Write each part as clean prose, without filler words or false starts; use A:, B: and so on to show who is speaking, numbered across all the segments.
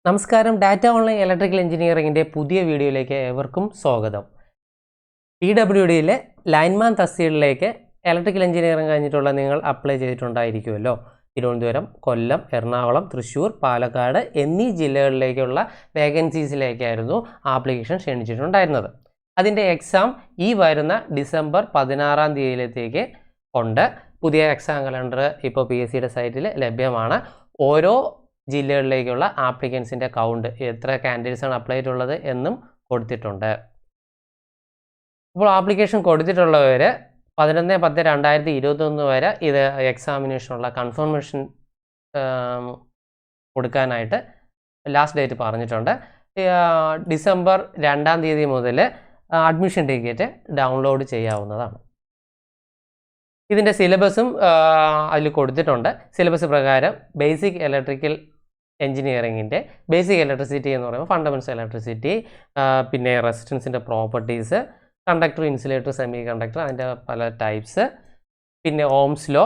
A: നമസ്കാരം. Data online electrical എഞ്ചിനീയറിംഗിൻ്റെ പുതിയ വീഡിയോയിലേക്ക് ഏവർക്കും സ്വാഗതം. PWDയിലെ ലൈൻമാൻ തസ്തികയിലേക്ക് ഇലക്ട്രിക്കൽ എഞ്ചിനീയറിംഗ് കഴിഞ്ഞിട്ടുള്ള നിങ്ങൾ അപ്ലൈ ചെയ്തിട്ടുണ്ടായിരിക്കുമല്ലോ. തിരുവനന്തപുരം, കൊല്ലം, എറണാകുളം, തൃശ്ശൂർ, പാലക്കാട് എന്നീ ജില്ലകളിലേക്കുള്ള വേക്കൻസീസിലേക്കായിരുന്നു ആപ്ലിക്കേഷൻ ക്ഷണിച്ചിട്ടുണ്ടായിരുന്നത്. അതിൻ്റെ എക്സാം ഈ വരുന്ന ഡിസംബർ 16-ാം തീയതിയിലേക്ക് ഉണ്ട്. പുതിയ എക്സാം കലണ്ടർ ഇപ്പോൾ PSCയുടെ സൈറ്റിൽ ലഭ്യമാണ്. ഓരോ ജില്ലകളിലേക്കുള്ള ആപ്ലിക്കൻസിൻ്റെ കൗണ്ട്, എത്ര കാൻഡിഡേറ്റ്സാണ് അപ്ലൈ ചെയ്തിട്ടുള്ളത് എന്നും കൊടുത്തിട്ടുണ്ട്. ഇപ്പോൾ ആപ്ലിക്കേഷൻ കൊടുത്തിട്ടുള്ളവർ 11/10/2021 വരെ ഇത് എക്സാമിനേഷനുള്ള കൺഫർമേഷൻ കൊടുക്കാനായിട്ട് ലാസ്റ്റ് ഡേറ്റ് പറഞ്ഞിട്ടുണ്ട്. ഡിസംബർ 2-ാം തീയതി മുതൽ അഡ്മിഷൻ ടിക്കറ്റ് ഡൗൺലോഡ് ചെയ്യാവുന്നതാണ്. ഇതിൻ്റെ സിലബസും അതിൽ കൊടുത്തിട്ടുണ്ട്. സിലബസ് പ്രകാരം ബേസിക് ഇലക്ട്രിക്കൽ എഞ്ചിനീയറിങ്ങിൻ്റെ ബേസിക് ഇലക്ട്രിസിറ്റി എന്ന് പറയുമ്പോൾ ഫണ്ടമെൻറ്റ്സ് ഇലക്ട്രിസിറ്റി, പിന്നെ റെസിസ്റ്റൻസിൻ്റെ properties, conductor, insulator, semiconductor, അതിൻ്റെ പല ടൈപ്സ്, പിന്നെ Ohm's law,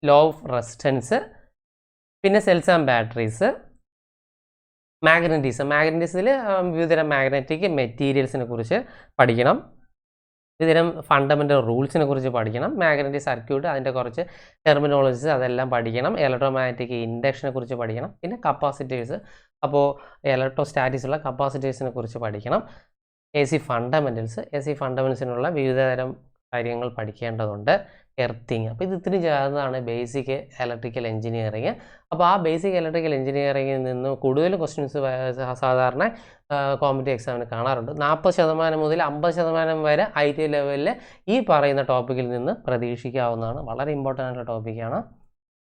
A: law of resistance, പിന്നെ സെൽസ് ആൻഡ് ബാറ്ററീസ്, മാഗ്നറ്റിസിൽ വിവിധതരം മാഗ്നറ്റിക് മെറ്റീരിയൽസിനെ കുറിച്ച് പഠിക്കണം. വിവിധതരം ഫണ്ടമെൻ്റൽ റൂൾസിനെ കുറിച്ച് പഠിക്കണം. മാഗ്നറ്റിക് സർക്യൂട്ട്, അതിൻ്റെ കുറച്ച് ടെർമിനോളജീസ് അതെല്ലാം പഠിക്കണം. ഇലക്ട്രോമാഗ്നറ്റിക് ഇൻഡക്ഷനെ കുറിച്ച് പഠിക്കണം. പിന്നെ കപ്പാസിറ്റേഴ്സ്, അപ്പോൾ ഇലക്ട്രോസ്റ്റാറ്റിക്സുള്ള കപ്പാസിറ്റേഴ്സിനെ കുറിച്ച് പഠിക്കണം. AC ഫണ്ടമെൻറ്റ്സിനുള്ള വിവിധതരം കാര്യങ്ങൾ പഠിക്കേണ്ടതുണ്ട്. എർത്തിങ്, അപ്പോൾ ഇത് ഇത്രയും ചേർന്നതാണ് ബേസിക് ഇലക്ട്രിക്കൽ എഞ്ചിനീയറിങ്. അപ്പോൾ ആ ബേസിക് ഇലക്ട്രിക്കൽ എഞ്ചിനീയറിങ്ങിൽ നിന്ന് കൂടുതൽ ക്വസ്റ്റ്യൻസ് സാധാരണ കോമ്പറ്റീവ് എക്സാമിന് കാണാറുണ്ട്. 40% മുതൽ 50% വരെ IT ലെവലിൽ ഈ പറയുന്ന ടോപ്പിക്കിൽ നിന്ന് പ്രതീക്ഷിക്കാവുന്നതാണ്. വളരെ ഇമ്പോർട്ടൻ്റ് ആയിട്ടുള്ള ടോപ്പിക്കാണ്.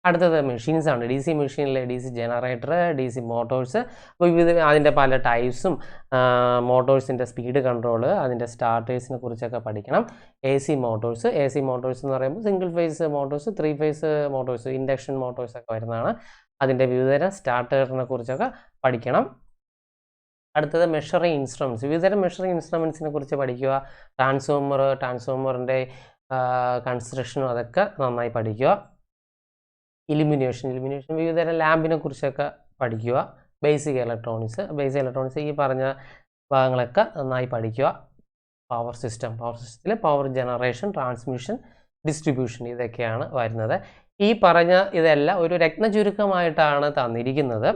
A: അടുത്തത് മെഷീൻസാണ്. DC മെഷീനിലെ DC generator, DC Motors, അപ്പോൾ അതിൻ്റെ പല ടൈപ്സും, മോട്ടോഴ്സിൻ്റെ സ്പീഡ് കൺട്രോള്, അതിൻ്റെ സ്റ്റാർട്ടേഴ്സിനെ കുറിച്ചൊക്കെ പഠിക്കണം. AC മോട്ടോഴ്സ് എന്ന് പറയുമ്പോൾ single phase motors, 3 phase motors, induction മോട്ടോഴ്സൊക്കെ വരുന്നതാണ്. അതിൻ്റെ വിവിധതരം സ്റ്റാർട്ടറിനെ കുറിച്ചൊക്കെ പഠിക്കണം. അടുത്തത് മെഷറിംഗ് ഇൻസ്ട്രുമെൻറ്റ്സ്, വിവിധതരം മെഷറിംഗ് ഇൻസ്ട്രുമെൻറ്റ്സിനെ കുറിച്ച് പഠിക്കുക. ട്രാൻസ്ഫോമറിൻ്റെ കൺസ്ട്രക്ഷനും അതൊക്കെ നന്നായി പഠിക്കുക. ഇലുമിനേഷൻ വിവിധതരം ലാമ്പിനെ കുറിച്ചൊക്കെ പഠിക്കുക. ബേസിക് ഇലക്ട്രോണിക്സ് ഈ പറഞ്ഞ ഭാഗങ്ങളൊക്കെ നന്നായി പഠിക്കുക. പവർ സിസ്റ്റത്തിൽ പവർ ജനറേഷൻ, ട്രാൻസ്മിഷൻ, ഡിസ്ട്രിബ്യൂഷൻ ഇതൊക്കെയാണ് വരുന്നത്. ഈ പറഞ്ഞ ഇതെല്ലാം ഒരു രത്ന ചുരുക്കമായിട്ടാണ് തന്നിരിക്കുന്നത്.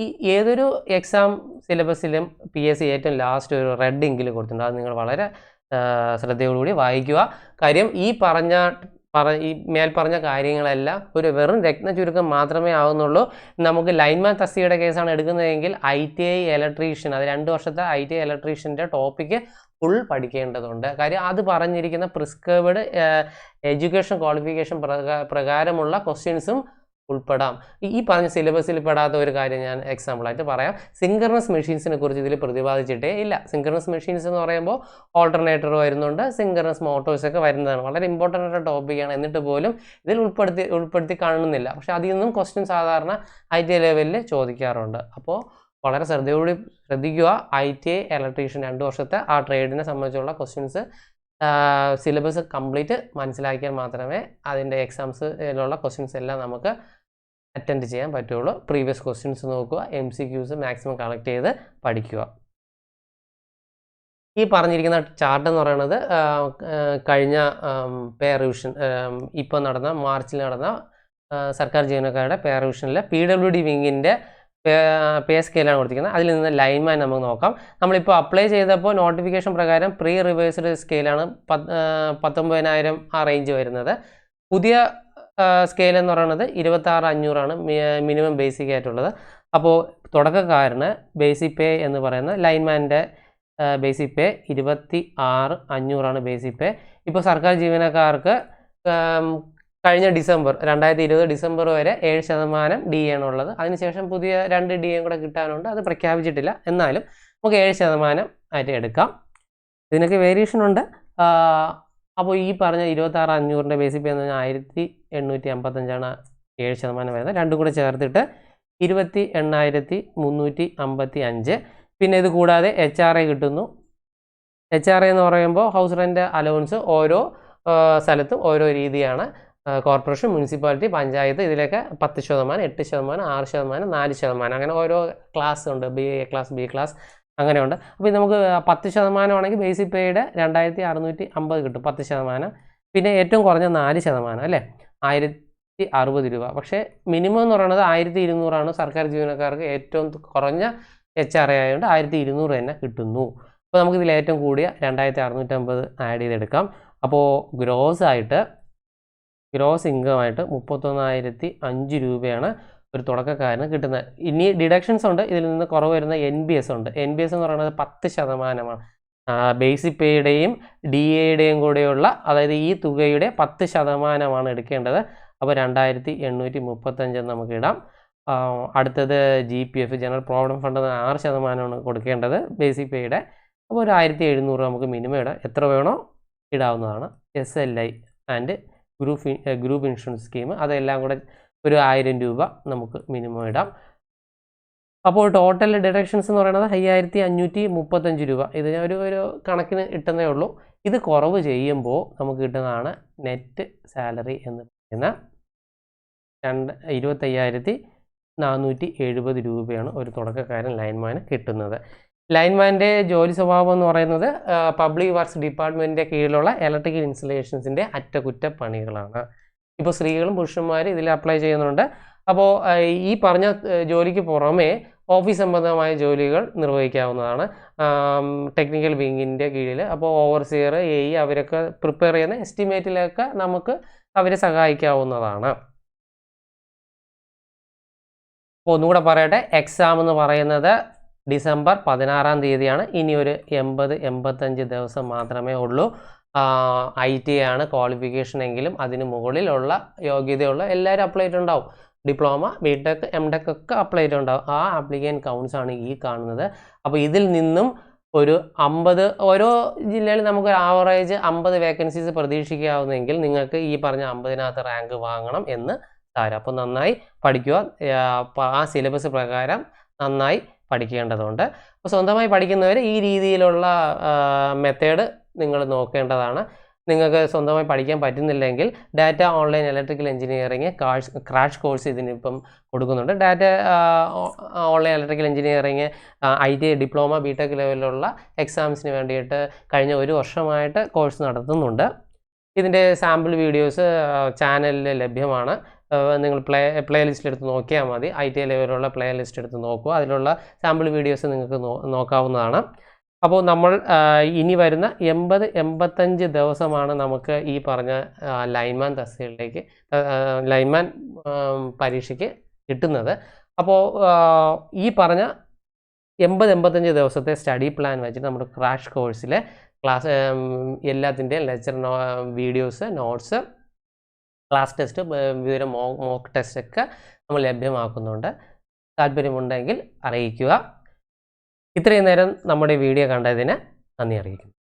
A: ഈ ഏതൊരു എക്സാം സിലബസിലും PSC ഏറ്റവും ലാസ്റ്റ് ഒരു റെഡ് ഇങ്കിൽ കൊടുത്തിട്ടുണ്ട്. അത് നിങ്ങൾ വളരെ ശ്രദ്ധയോടുകൂടി വായിക്കുക. കാര്യം ഈ മേൽപ്പറഞ്ഞ കാര്യങ്ങളെല്ലാം ഒരു വെറും രത്ന ചുരുക്കം മാത്രമേ ആവുന്നുള്ളൂ. നമുക്ക് ലൈൻമാൻ തസ്തികയുടെ കേസാണ് എടുക്കുന്നതെങ്കിൽ ITI ഇലക്ട്രീഷ്യൻ, അത് 2 വർഷത്തെ ITI ഇലക്ട്രീഷ്യൻ്റെ ടോപ്പിക്ക് ഫുൾ പഠിക്കേണ്ടതുണ്ട്. കാര്യം അത് പറഞ്ഞിരിക്കുന്ന പ്രിസ്ക്രൈബ്ഡ് എഡ്യൂക്കേഷൻ ക്വാളിഫിക്കേഷൻ പ്രകാരമുള്ള ക്വസ്റ്റ്യൻസും ഉൾപ്പെടാം. ഈ പറഞ്ഞ സിലബസിൽ പെടാത്ത ഒരു കാര്യം ഞാൻ എക്സാമ്പിളായിട്ട് പറയാം. സിങ്കർണസ് മെഷീൻസിനെ കുറിച്ച് ഇതിൽ പ്രതിപാദിച്ചിട്ടേ ഇല്ല. സിങ്കർണസ് മെഷീൻസ് എന്ന് പറയുമ്പോൾ ഓൾട്ടർനേറ്റർ വരുന്നുണ്ട്, സിങ്കർണസ് മോട്ടോഴ്സൊക്കെ വരുന്നതാണ്. വളരെ ഇമ്പോർട്ടൻ്റ് ആയിട്ട് ടോപ്പിക്കാണ്. എന്നിട്ട് പോലും ഇതിൽ ഉൾപ്പെടുത്തി കാണുന്നില്ല. പക്ഷേ അതിൽ നിന്നും ക്വസ്റ്റ്യൻ സാധാരണ ITI ലെവലിൽ ചോദിക്കാറുണ്ട്. അപ്പോൾ വളരെ ശ്രദ്ധയോടെ ശ്രദ്ധിക്കുക. ITI ഇലക്ട്രീഷ്യൻ 2 വർഷത്തെ ആ ട്രേഡിനെ സംബന്ധിച്ചുള്ള ക്വസ്റ്റ്യൻസ് സിലബസ് കംപ്ലീറ്റ് മനസ്സിലാക്കിയാൽ മാത്രമേ അതിൻ്റെ എക്സാംസിലുള്ള ക്വസ്റ്റ്യൻസ് എല്ലാം നമുക്ക് അറ്റൻഡ് ചെയ്യാൻ പറ്റുള്ളൂ. പ്രീവിയസ് ക്വസ്റ്റ്യൻസ് നോക്കുക, MCQs മാക്സിമം കളക്ട് ചെയ്ത് പഠിക്കുക. ഈ പറഞ്ഞിരിക്കുന്ന ചാർട്ട് എന്ന് പറയുന്നത് കഴിഞ്ഞ പേ റിവിഷൻ, ഇപ്പോൾ നടന്ന മാർച്ചിൽ നടന്ന സർക്കാർ ജീവനക്കാരുടെ പേ റിവിഷനിലെ PWD വിങ്ങിൻ്റെ പേ സ്കെയിലാണ് കൊടുത്തിരിക്കുന്നത്. അതിൽ നിന്ന് ലൈൻമാൻ നമുക്ക് നോക്കാം. നമ്മളിപ്പോൾ അപ്ലൈ ചെയ്തപ്പോൾ നോട്ടിഫിക്കേഷൻ പ്രകാരം പ്രീ റിവേഴ്സ്ഡ് സ്കെയിലാണ് 19,000 ആ റേഞ്ച് വരുന്നത്. പുതിയ സ്കെയിൽ എന്ന് പറയുന്നത് 26,500 മിനിമം ബേസിക് ആയിട്ടുള്ളത്. അപ്പോൾ തുടക്കക്കാരന് ബേസിക് പേ എന്ന് പറയുന്ന ലൈൻമാൻ്റെ ബേസിക് പേ 26,500 ബേസിക് പേ. ഇപ്പോൾ സർക്കാർ ജീവനക്കാർക്ക് കഴിഞ്ഞ 2020 ഡിസംബർ വരെ 7% DA ആണുള്ളത്. അതിനുശേഷം പുതിയ 2 DA കൂടെ കിട്ടാനുണ്ട്. അത് പ്രഖ്യാപിച്ചിട്ടില്ല. എന്നാലും നമുക്ക് 7% ആയിട്ട് എടുക്കാം. ഇതിനൊക്കെ വേരിയേഷൻ ഉണ്ട്. അപ്പോൾ ഈ പറഞ്ഞ 26,500 ബേസിക് പേ എന്ന് പറഞ്ഞാൽ 1,855 7% വരുന്നത്. രണ്ടും കൂടെ ചേർത്തിട്ട് 28,355. പിന്നെ ഇത് കൂടാതെ HRA കിട്ടുന്നു. HRA എന്ന് പറയുമ്പോൾ ഹൗസ് റെൻ്റ് അലവൻസ് ഓരോ സ്ഥലത്തും ഓരോ രീതിയാണ്. കോർപ്പറേഷൻ, മുനിസിപ്പാലിറ്റി, പഞ്ചായത്ത് ഇതിലൊക്കെ 10%, 8%, 6%, 4% അങ്ങനെ ഓരോ ക്ലാസ് ഉണ്ട്. A ക്ലാസ്, B ക്ലാസ് അങ്ങനെയുണ്ട്. അപ്പോൾ നമുക്ക് 10% ആണെങ്കിൽ ബേസിക് പേയുടെ 2650 കിട്ടും 10%. പിന്നെ ഏറ്റവും കുറഞ്ഞ 4% അല്ലേ, 1060 രൂപ. പക്ഷേ മിനിമം എന്ന് പറയുന്നത് 1200 സർക്കാർ ജീവനക്കാർക്ക് ഏറ്റവും കുറഞ്ഞ HRA ആയതുകൊണ്ട് 1200 തന്നെ കിട്ടുന്നു. അപ്പോൾ നമുക്കിതിൽ ഏറ്റവും കൂടിയ 2650 ആഡ് ചെയ്തെടുക്കാം. അപ്പോൾ ഗ്രോസ് ഇൻകമായിട്ട് 31,005 രൂപയാണ് ഒരു തുടക്കക്കാരന് കിട്ടുന്നത്. ഇനി ഡിഡക്ഷൻസ് ഉണ്ട്. ഇതിൽ നിന്ന് കുറവ് വരുന്ന NBS ഉണ്ട്. NBS എന്ന് പറയുന്നത് 10%. ബേസിക് പേയുടെയും DAയുടെയും കൂടെയുള്ള, അതായത് ഈ തുകയുടെ 10% എടുക്കേണ്ടത്. അപ്പോൾ 2835 നമുക്ക് ഇടാം. അടുത്തത് GPF, ജനറൽ പ്രോവിഡന്റ് ഫണ്ട് 6% കൊടുക്കേണ്ടത് ബേസിക് പേയുടെ. അപ്പോൾ ഒരു 1700 നമുക്ക് മിനിമം ഇടാം. എത്ര വേണോ ഇടാവുന്നതാണ്. SLI and group insurance scheme അതെല്ലാം കൂടെ ഒരു 1000 രൂപ നമുക്ക് മിനിമം ഇടാം. അപ്പോൾ ടോട്ടൽ ഡിഡക്ഷൻസ് എന്ന് പറയുന്നത് 5535 രൂപ. ഇത് ഞാൻ ഒരു കണക്കിന് ഇട്ടുന്നേ ഉള്ളൂ. ഇത് കുറവ് ചെയ്യുമ്പോൾ നമുക്ക് കിട്ടുന്നതാണ് നെറ്റ് സാലറി എന്ന് പറയുന്ന 25,470 രൂപയാണ് ഒരു തുടക്കക്കാരൻ ലൈൻമാന് കിട്ടുന്നത്. ലൈൻമാൻ്റെ ജോലി സ്വഭാവം എന്ന് പറയുന്നത് പബ്ലിക് വർക്ക്സ് ഡിപ്പാർട്ട്മെൻറ്റിൻ്റെ കീഴിലുള്ള ഇലക്ട്രിക്കൽ ഇൻസ്റ്റലേഷൻസിൻ്റെ അറ്റകുറ്റപ്പണികളാണ്. ഇപ്പോൾ സ്ത്രീകളും പുരുഷന്മാരും ഇതിൽ അപ്ലൈ ചെയ്യുന്നുണ്ട്. അപ്പോൾ ഈ പറഞ്ഞ ജോലിക്ക് പുറമേ ഓഫീസ് സംബന്ധമായ ജോലികൾ നിർവഹിക്കാവുന്നതാണ് ടെക്നിക്കൽ വിങ്ങിൻ്റെ കീഴിൽ. അപ്പോൾ ഓവർസിയർ, AE അവരൊക്കെ പ്രിപ്പയർ ചെയ്യുന്ന എസ്റ്റിമേറ്റിലൊക്കെ നമുക്ക് അവരെ സഹായിക്കാവുന്നതാണ്. അപ്പോൾ ഒന്നുകൂടെ പറയട്ടെ, എക്സാം എന്ന് പറയുന്നത് ഡിസംബർ 16-ാം തീയതിയാണ്. ഇനി ഒരു 80-85 ദിവസം മാത്രമേ ഉള്ളൂ. ITI ആണ് ക്വാളിഫിക്കേഷൻ എങ്കിലും അതിന് മുകളിലുള്ള യോഗ്യതയുള്ള എല്ലാവരും അപ്ലൈ ചെയ്തിട്ടുണ്ടാവും. ഡിപ്ലോമ, BTech, MTech ഒക്കെ അപ്ലൈ ചെയ്തിട്ടുണ്ടാവും. ആ ആപ്ലിക്കൻ കൗണ്ട്സ് ആണ് ഈ കാണുന്നത്. അപ്പോൾ ഇതിൽ നിന്നും ഒരു 50, ഓരോ ജില്ലയിൽ നമുക്കൊരു ആവറേജ് 50 വേക്കൻസീസ് പ്രതീക്ഷിക്കാവുന്നെങ്കിൽ നിങ്ങൾക്ക് ഈ പറഞ്ഞ 50-നകത്ത് റാങ്ക് വാങ്ങണം എന്ന് താരം. അപ്പോൾ നന്നായി പഠിക്കുക. ആ സിലബസ് പ്രകാരം നന്നായി പഠിക്കേണ്ടതുണ്ട്. അപ്പോൾ സ്വന്തമായി പഠിക്കുന്നവർ ഈ രീതിയിലുള്ള മെത്തേഡ് നിങ്ങൾ നോക്കേണ്ടതാണ്. നിങ്ങൾക്ക് സ്വന്തമായി പഠിക്കാൻ പറ്റുന്നില്ലെങ്കിൽ data online electrical engineering crash course ഇതിനിപ്പം കൊടുക്കുന്നുണ്ട്. Data online electrical engineering ITI, diploma, BTech ലെവലിലുള്ള എക്സാംസിന് വേണ്ടിയിട്ട് കഴിഞ്ഞ 1 വർഷമായിട്ട് കോഴ്സ് നടത്തുന്നുണ്ട്. ഇതിൻ്റെ സാമ്പിൾ വീഡിയോസ് ചാനലിൽ ലഭ്യമാണ്. നിങ്ങൾ പ്ലേ ലിസ്റ്റ് എടുത്ത് നോക്കിയാൽ മതി. ITI ലെവലിലുള്ള പ്ലേ ലിസ്റ്റ് എടുത്ത് നോക്കുക. അതിലുള്ള സാമ്പിൾ വീഡിയോസ് നിങ്ങൾക്ക് നോക്കാവുന്നതാണ്. അപ്പോൾ നമ്മൾ ഇനി വരുന്ന 80-85 ദിവസമാണ് നമുക്ക് ഈ പറഞ്ഞ ലൈൻമാൻ തസ്തികയിലേക്ക് ലൈൻമാൻ പരീക്ഷയ്ക്ക് കിട്ടുന്നത്. അപ്പോൾ ഈ പറഞ്ഞ 80-85 ദിവസത്തെ സ്റ്റഡി പ്ലാൻ വെച്ചിട്ട് നമ്മുടെ ക്രാഷ് കോഴ്സിലെ ക്ലാസ് എല്ലാത്തിൻ്റെയും lecture videos, notes, class test, വിവിധ മോക്ക് ടെസ്റ്റൊക്കെ നമ്മൾ ലഭ്യമാക്കുന്നുണ്ട്. താല്പര്യമുണ്ടെങ്കിൽ അറിയിക്കുക. ഇത്രയും നേരം നമ്മുടെ വീഡിയോ കണ്ടതിന് നന്ദി അറിയിക്കുന്നു.